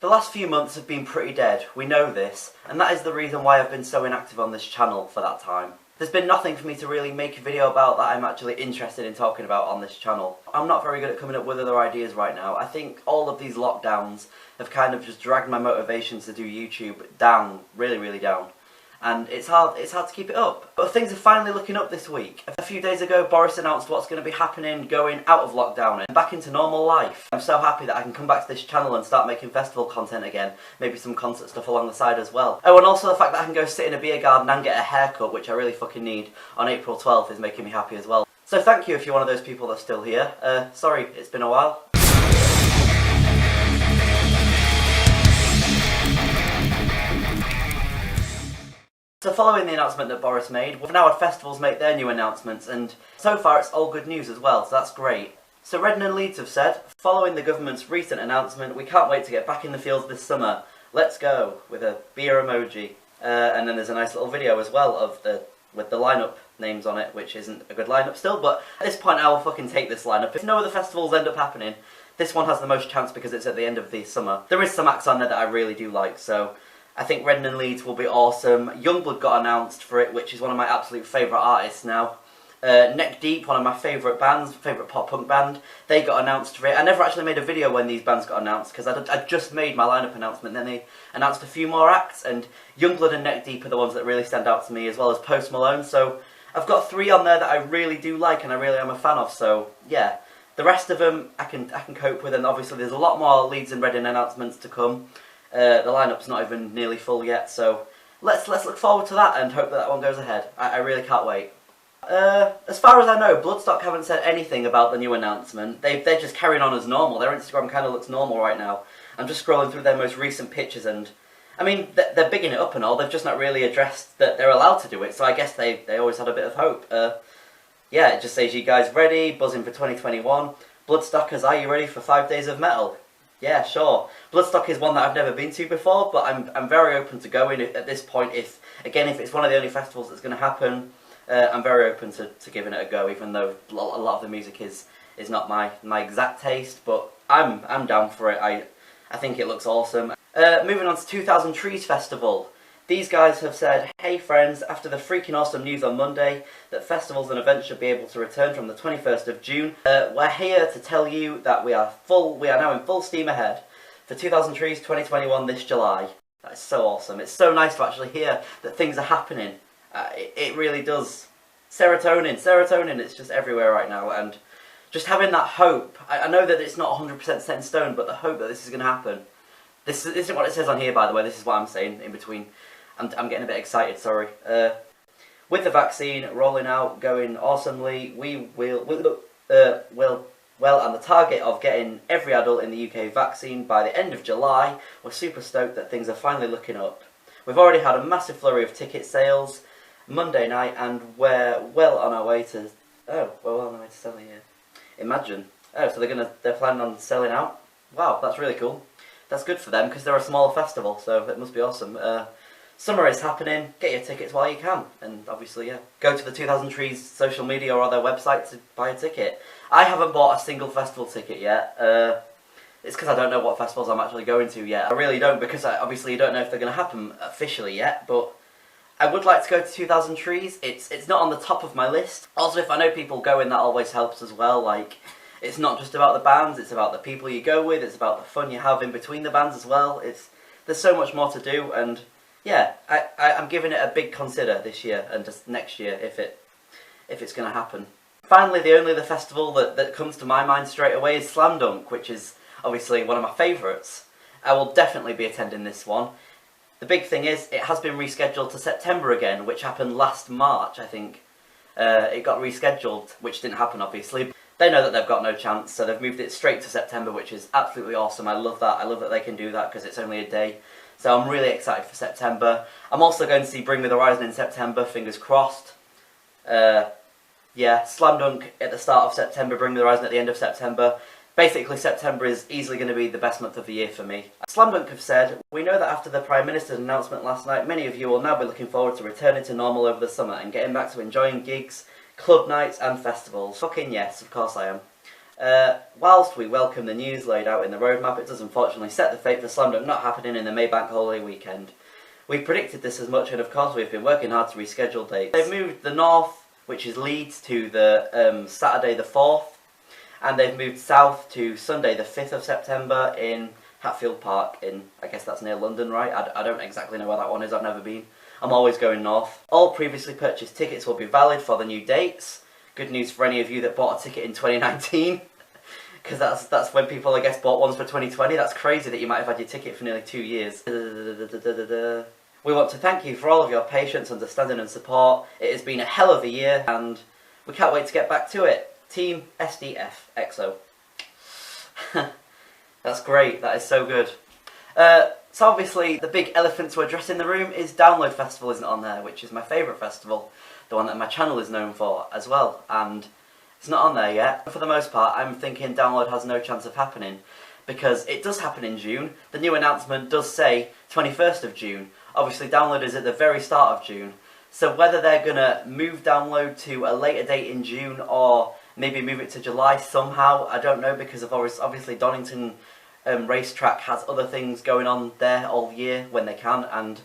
The last few months have been pretty dead, we know this, and that is the reason why I've been so inactive on this channel for that time. There's been nothing for me to really make a video about that I'm actually interested in talking about on this channel. I'm not very good at coming up with other ideas right now. I think all of these lockdowns have kind of just dragged my motivation to do YouTube down, really down. And it's hard to keep it up. But things are finally looking up this week. A few days ago, Boris announced what's going to be happening going out of lockdown and back into normal life. I'm so happy that I can come back to this channel and start making festival content again. Maybe some concert stuff along the side as well. Oh, and also the fact that I can go sit in a beer garden and get a haircut, which I really fucking need, on April 12th is making me happy as well. So thank you if you're one of those people that's still here. Sorry, it's been a while. So following the announcement that Boris made, we've now had festivals make their new announcements, and so far it's all good news as well, so that's great. So Reading and Leeds have said, following the government's recent announcement, we can't wait to get back in the fields this summer. Let's go, with a beer emoji. And then there's a nice little video as well with the lineup names on it, which isn't a good lineup still, but at this point I will fucking take this lineup. If no other festivals end up happening, this one has the most chance because it's at the end of the summer. There is some acts on there that I really do like, so I think Reading and Leeds will be awesome. Youngblood got announced for it, which is one of my absolute favourite artists now. Neck Deep, one of my favourite bands, favourite pop-punk band, they got announced for it. I never actually made a video when these bands got announced, because I just made my lineup announcement, then they announced a few more acts, and Youngblood and Neck Deep are the ones that really stand out to me, as well as Post Malone, so I've got 3 on there that I really do like, and I really am a fan of, so yeah. The rest of them I can cope with, and obviously there's a lot more Leeds and Reading announcements to come. The lineup's not even nearly full yet, so let's look forward to that and hope that one goes ahead. I really can't wait. As far as I know, Bloodstock haven't said anything about the new announcement. They're just carrying on as normal. Their Instagram kind of looks normal right now. I'm just scrolling through their most recent pictures, and I mean, they're bigging it up and all. They've just not really addressed that they're allowed to do it, so I guess they always had a bit of hope. Yeah, it just says, you guys ready? Buzzing for 2021. Bloodstockers, are you ready for 5 days of metal? Yeah, sure. Bloodstock is one that I've never been to before, but I'm very open to going at this point. If it's one of the only festivals that's going to happen, I'm very open to giving it a go, even though a lot of the music is not my exact taste, but I'm down for it. I think it looks awesome. Moving on to 2000 Trees Festival. These guys have said, hey friends, after the freaking awesome news on Monday that festivals and events should be able to return from the 21st of June, we're here to tell you that we are now in full steam ahead for 2000 Trees 2021 this July. That is so awesome. It's so nice to actually hear that things are happening. It really does. Serotonin, it's just everywhere right now, and just having that hope. I know that it's not 100% set in stone, but the hope that this is going to happen. This isn't what it says on here, by the way, this is what I'm saying in between. I'm getting a bit excited, sorry. With the vaccine rolling out, going awesomely, and the target of getting every adult in the UK vaccine by the end of July, we're super stoked that things are finally looking up. We've already had a massive flurry of ticket sales Monday night, and we're well on our way to selling it. Imagine. Oh, so they're planning on selling out? Wow, that's really cool. That's good for them because they're a smaller festival, so it must be awesome. Summer is happening, get your tickets while you can, and obviously, yeah, go to the 2000 Trees social media or their website to buy a ticket. I haven't bought a single festival ticket yet. It's because I don't know what festivals I'm actually going to yet. I really don't, because I obviously don't know if they're going to happen officially yet, but I would like to go to 2000 Trees. It's not on the top of my list. Also, if I know people going, that always helps as well. Like, it's not just about the bands, it's about the people you go with, it's about the fun you have in between the bands as well. There's so much more to do, and yeah, I'm giving it a big consider this year and just next year if it's going to happen. Finally, the only other festival that comes to my mind straight away is Slam Dunk, which is obviously one of my favourites. I will definitely be attending this one. The big thing is, it has been rescheduled to September again, which happened last March, I think. It got rescheduled, which didn't happen obviously. They know that they've got no chance, so they've moved it straight to September, which is absolutely awesome. I love that. I love that they can do that because it's only a day. So I'm really excited for September. I'm also going to see Bring Me the Horizon in September, fingers crossed. Yeah, Slam Dunk at the start of September, Bring Me the Horizon at the end of September. Basically, September is easily going to be the best month of the year for me. Slam Dunk have said, we know that after the Prime Minister's announcement last night, many of you will now be looking forward to returning to normal over the summer and getting back to enjoying gigs, club nights and festivals. Fucking yes, of course I am. Whilst we welcome the news laid out in the roadmap, it does unfortunately set the fate for Slam Dunk not happening in the May Bank holiday weekend. We predicted this as much, and of course we've been working hard to reschedule dates. They've moved the north, which is Leeds, to the Saturday the 4th, and they've moved south to Sunday the 5th of September in Hatfield Park in, I guess that's near London, right? I don't exactly know where that one is, I've never been. I'm always going north. All previously purchased tickets will be valid for the new dates. Good news for any of you that bought a ticket in 2019. Because that's when people, I guess, bought ones for 2020. That's crazy that you might have had your ticket for nearly 2 years. We want to thank you for all of your patience, understanding and support. It has been a hell of a year and we can't wait to get back to it. Team SDF XO. That's great, that is so good. So obviously the big elephant to address in the room is Download Festival isn't on there, which is my favourite festival. The one that my channel is known for as well. And it's not on there yet. For the most part, I'm thinking Download has no chance of happening because it does happen in June. The new announcement does say 21st of June. Obviously, Download is at the very start of June. So whether they're going to move Download to a later date in June or maybe move it to July somehow, I don't know, because of obviously Donington Racetrack has other things going on there all year when they can, and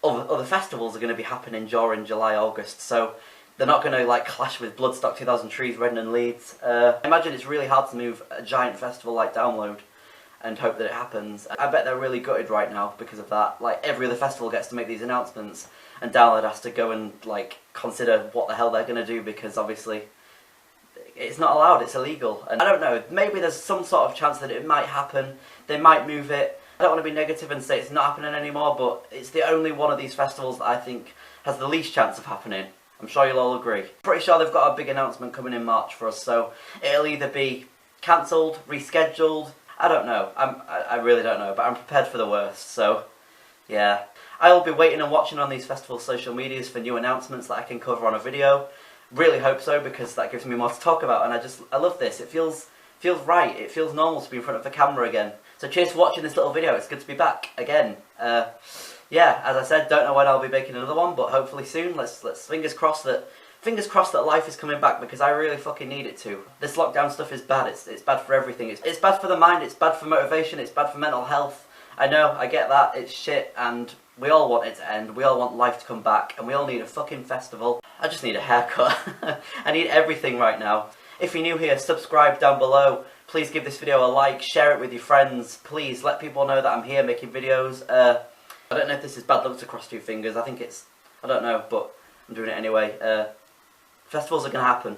other festivals are going to be happening during July, August. So they're not going to like clash with Bloodstock 2003's Reading and Leeds. I imagine it's really hard to move a giant festival like Download and hope that it happens. I bet they're really gutted right now because of that. Like every other festival gets to make these announcements and Download has to go and like consider what the hell they're going to do because obviously it's not allowed, it's illegal. And I don't know, maybe there's some sort of chance that it might happen. They might move it. I don't want to be negative and say it's not happening anymore, but it's the only one of these festivals that I think has the least chance of happening. I'm sure you'll all agree. Pretty sure they've got a big announcement coming in March for us, so it'll either be cancelled, rescheduled, I don't know. I really don't know, but I'm prepared for the worst, so yeah. I will be waiting and watching on these festival social medias for new announcements that I can cover on a video. Really hope so, because that gives me more to talk about, and I love this. It feels right, it feels normal to be in front of the camera again. So cheers for watching this little video, it's good to be back again. Yeah, as I said, don't know when I'll be making another one, but hopefully soon. Let's fingers crossed that life is coming back, because I really fucking need it to. This lockdown stuff is bad. It's bad for everything. It's bad for the mind. It's bad for motivation. It's bad for mental health. I know. I get that. It's shit, and we all want it to end. We all want life to come back, and we all need a fucking festival. I just need a haircut. I need everything right now. If you're new here, subscribe down below. Please give this video a like. Share it with your friends. Please let people know that I'm here making videos. I don't know if this is bad luck to cross two fingers. I think it's, I don't know, but I'm doing it anyway. Festivals are going to happen.